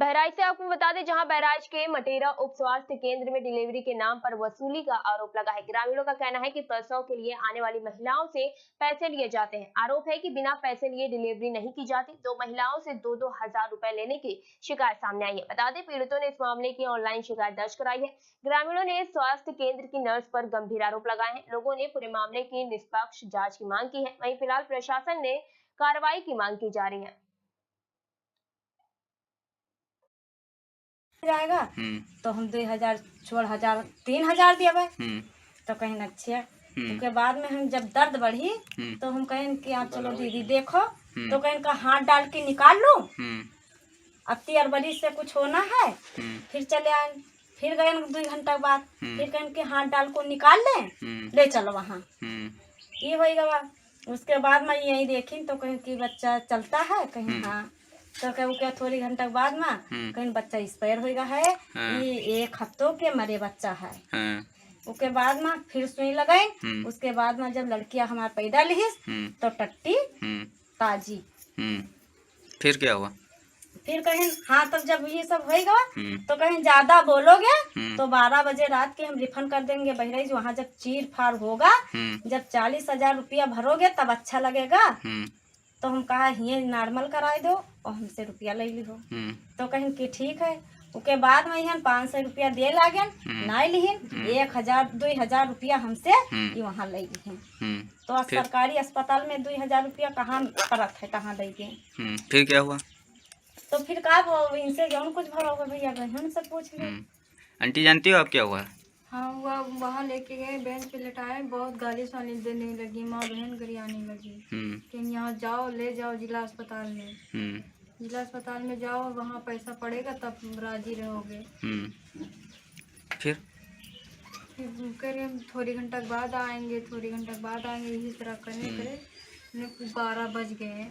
बहराइच से आपको बता दें, जहां बहराइच के मटेरा उप स्वास्थ्य केंद्र में डिलीवरी के नाम पर वसूली का आरोप लगा है। ग्रामीणों का कहना है कि प्रसव के लिए आने वाली महिलाओं से पैसे लिए जाते हैं। आरोप है कि बिना पैसे लिए डिलीवरी नहीं की जाती। 2 महिलाओं से 2-2 हजार रुपए लेने की शिकायत सामने आई है। बता दें, पीड़ितों ने इस मामले की ऑनलाइन शिकायत दर्ज कराई है। ग्रामीणों ने स्वास्थ्य केंद्र की नर्स पर गंभीर आरोप लगाए हैं। लोगों ने पूरे मामले की निष्पक्ष जाँच की मांग की है। वहीं फिलहाल प्रशासन ने कार्रवाई की मांग की जा रही है। जाएगा तो हम 2000 छोड़ 3000 दिया तो कहीं अच्छे। उसके बाद में हम जब दर्द बढ़ी तो हम कहें कि आप चलो दीदी देखो, तो कहें का हाथ डाल के निकाल लो, अब 3 अरबरी से कुछ होना है। फिर चले आए, फिर गए 2 घंटा बाद, फिर कहें के हाथ डाल को निकाल ले चलो वहाँ, ये होगा। उसके बाद मैं यही देखी तो कहीं कि बच्चा चलता है, कहीं हाँ, तो कहूँ क्या थोड़ी घंटा बाद में कहीं बच्चा एक्सपायर हो गया है। ये 1 हफ्तों के मरे बच्चा है। उसके बाद में फिर सुई लगाई। उसके बाद में जब लड़कियां हमारे पैदा ली तो टट्टी ताजी। फिर क्या हुआ? फिर कहीं हाँ, तब जब ये सब होगा तो कहीं ज्यादा बोलोगे तो 12 बजे रात के हम रिफंड कर देंगे बहराइच। वहाँ जब चीर फाड़ होगा, जब 40,000 रुपया भरोगे तब अच्छा लगेगा। तो हम कहा ये नॉर्मल कराए दो और हमसे रुपया ले ली हो। तो कहीं कि ठीक है। उसके बाद में यहाँ 500 रुपया दे लागन, नहीं लिहिन 1,000-2,000 रुपया हमसे वहाँ ले ली। तो सरकारी अस्पताल में 2,000 रुपया कहाँ परत है, कहाँ देंगे। फिर क्या हुआ? तो फिर कहा इनसे जो कुछ भरा होगा भैया बहन से पूछ लो। आंटी जानती हो आप क्या हुआ? हाँ, हुआ वहाँ लेके गए, बेंच पे लेटाए, बहुत गाली साली देने लगी, माँ बहन गरियाने लगी कि यहाँ जाओ, ले जाओ जिला अस्पताल में। जिला अस्पताल में जाओ, वहाँ पैसा पड़ेगा तब राजी रहोगे। फिर कह रहे थोड़ी घंटा बाद आएंगे, थोड़ी घंटा बाद आएंगे, इसी तरह करने करे 12 बज गए।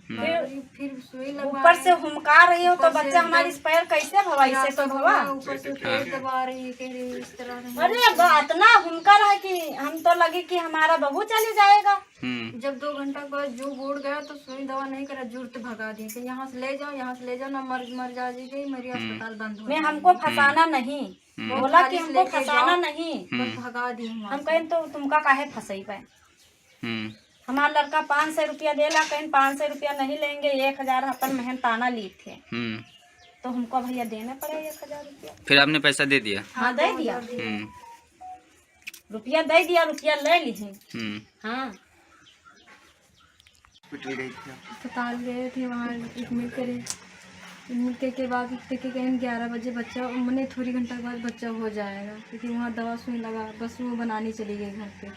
फिर सुई ऊपर से हुमका रही हो तो बच्चा हमारी पैर कैसे भवा, इसे तो भवा ऊपर से पैर दबा रही है, कह रही इस तरह। अरे इतना हुमका रहा कि हम तो लगे कि हमारा बहू चले जाएगा। जब 2 घंटा बाद जो बोर्ड गया तो सुई दवा नहीं करा, जुर्त भगा दी कि यहाँ से ले जाओ, यहाँ से ले जाओ, ना मर जा गई मेरी, अस्पताल बंद हो। मैं हमको फंसाना नहीं बोला कि हमको फंसाना नहीं, बस भगा दी। हम कहें तो तुमका काहे फंसई पे। हमारा लड़का 500 रुपया देला, कहीं 500 रुपया नहीं लेंगे, 1,000 अपन मेहनताना ली थे तो हमको भैया देना पड़ेगा 1,000 रुपया। फिर आपने पैसा दे दिया? हाँ दे दिया, रुपया दे दिया, रुपया ले ली। हाँ अस्पताल गए थे, वहाँ एडमिट करे। एडमिट के बाद कहीं 11 बजे बच्चा, मैंने थोड़ी घंटा बाद बच्चा हो जाएगा, क्योंकि वहाँ दवा सुई लगा, बस वो बनाने चली गई घर पे।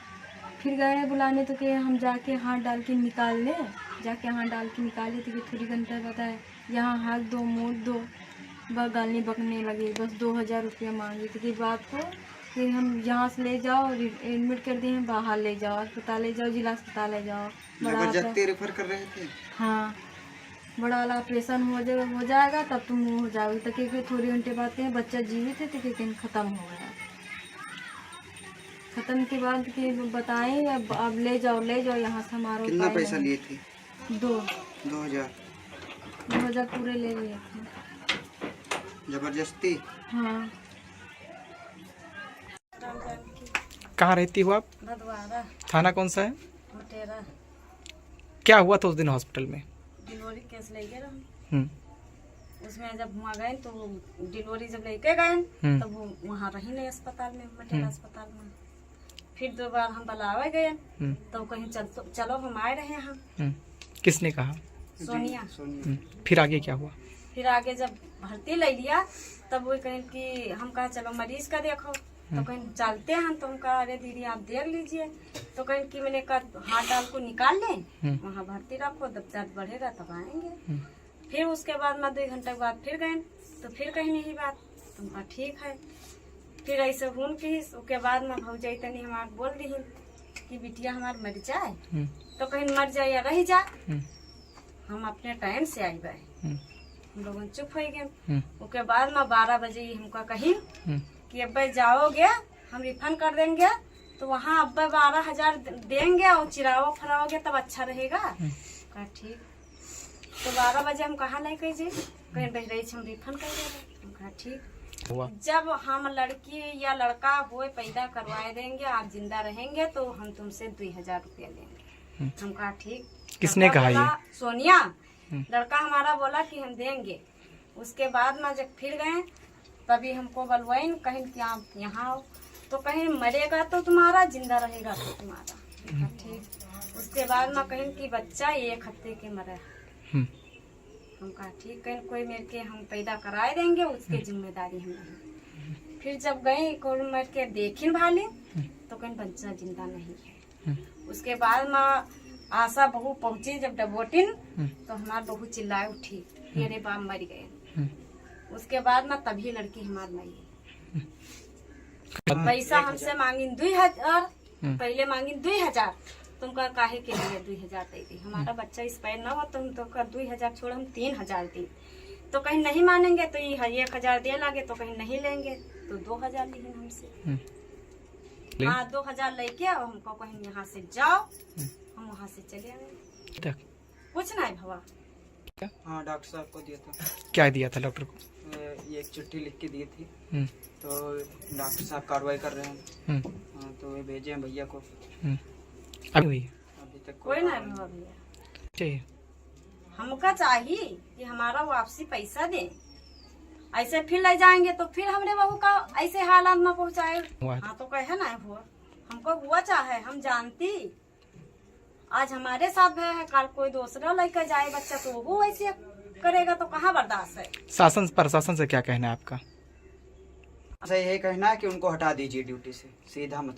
फिर गए बुलाने तो कहे हम जाके हाथ डाल के निकाल ले, जाके हाथ डाल के निकाले तो थोड़ी घंटा बताए यहाँ हाथ दो, मुँह दो, गालने बकने लगे, बस 2,000 रुपया मांगी। तो बात को कि हम यहाँ से ले जाओ, एडमिट कर दिए, बाहर ले जाओ, अस्पताल ले जाओ, जिला अस्पताल ले जाओ, बड़ा रेफर कर रहे थे। हाँ, बड़ा वाला ऑपरेशन हो जाएगा तब तुम हो जाओगे। तो क्योंकि थोड़ी घंटे बाद कहें बच्चा जीवित है, तो कहीं ख़त्म हो गया। खत्म के बाद कि बताएं अब ले जाओ यहाँ से हमारा। कितना पैसा लिए थे? 2,000 पूरे ले लिए थे जबरदस्ती। हाँ। कहाँ रहती हो आप? भदवारा। थाना कौन सा है? मटेरा। क्या हुआ था उस दिन हॉस्पिटल में? डिलीवरी केस ले गए। उसमें जब वहाँ गए तो डिलीवरी जब लेके गए तब वो वहाँ रही नहीं अस्पताल में, मटेरा अस्पताल में। फिर 2 बार हम बुलावे गए तो कहीं चलो हम आए रहे यहाँ। किसने कहा? सोनिया। फिर आगे क्या हुआ? फिर आगे जब भर्ती ले लिया तब वो कहें कि हम कहा चलो मरीज का देखो, तो कहीं चलते हैं, तो हम कहा अरे दीदी आप देख लीजिए, तो कहीं कि मैंने कहा हाथ डाल को निकाल लें, वहाँ भर्ती रखो, जब दर्द बढ़ेगा तब आएंगे। फिर उसके बाद मैं 2 घंटे बाद फिर गए तो फिर कहीं नहीं बात, तुम कहा ठीक है। फिर ऐसे हूँ कि उसके बाद में भौजाई तनी हमारे बोल दी कि बिटिया हमारे मर जाए, तो कहीं मर जाए या रह जाए, हम अपने टाइम से आई गए। हम लोग चुप हो गए। उसके बाद में 12 बजे हमको कही कि अब जाओगे हम रिफंड कर देंगे, तो वहाँ अब 12,000 देंगे और चिराओ फराओगे तब अच्छा रहेगा। कहा ठीक। तो 12 बजे हम कहाँ ले गए जी, कहीं बहराइच हम रिफंड कर देंगे। हम कहा ठीक। हुआ जब हम लड़की या लड़का हुए पैदा करवाए देंगे, आप जिंदा रहेंगे तो हम तुमसे 2000 रुपया लेंगे। हम कहा ठीक। किसने लड़का कहा ये? बोला, सोनिया। लड़का हमारा बोला कि हम देंगे। उसके बाद में जब फिर गए तभी हमको बलवाइन, कहीं कि आप यहाँ आओ, तो कहीं मरेगा तो तुम्हारा, जिंदा रहेगा तो तुम्हारा। कहा, ठीक। उसके बाद में कहीं कि बच्चा 1 हफ्ते के मरे। हम कहा ठीक, कहीं कोई मेरे के हम पैदा कराए देंगे, उसके जिम्मेदारी हम नहीं। फिर जब गए कोई मेरे के देखिन भाली तो कहीं बच्चा जिंदा नहीं है। उसके बाद में आशा बहू पहुंची जब डबोटिन, तो हमार बहू चिल्लाए उठी कि अरे बाप मर गए। उसके बाद में तभी लड़की हमार मरी। पैसा हमसे मांगी 2000, पहले मांगी 2000। तुमका काहे के लिए 2000 दे दी, हमारा बच्चा इस पैर न हो, तुम तो कर 2000 छोड़ हम 3000 दी। तो कहीं नहीं मानेंगे तो ये 1000 दे लागे, तो कहीं नहीं लेंगे तो 2000 ली हमसे। हाँ 2000 लेके और हमको कहीं यहाँ से जाओ, हम वहाँ से चले आए। कुछ नहीं भवा। हाँ डॉक्टर साहब को दिया था। क्या दिया था डॉक्टर को? ये एक चिट्ठी लिख के दी थी, तो डॉक्टर साहब कार्रवाई कर रहे हैं। हाँ, तो ये भेजे हैं भैया को। अभी हुई अभी तक कोई नहीं भवा भैया। चाहिए हमका चाहिए कि हमारा वापसी पैसा दे। ऐसे फिर ले जाएंगे तो फिर हमने बहू का ऐसे हालात में पहुँचाए। हाँ तो कहे ना हुआ, हमको हुआ चाहे हम जानती। आज हमारे साथ है, कल कोई दूसरा लेकर जाए बच्चा तो वो ऐसे करेगा तो कहाँ बर्दाश्त है। शासन प्रशासन से क्या कहना है आपका? ऐसा यही कहना है कि उनको हटा दीजिए ड्यूटी से, सीधा मतलब।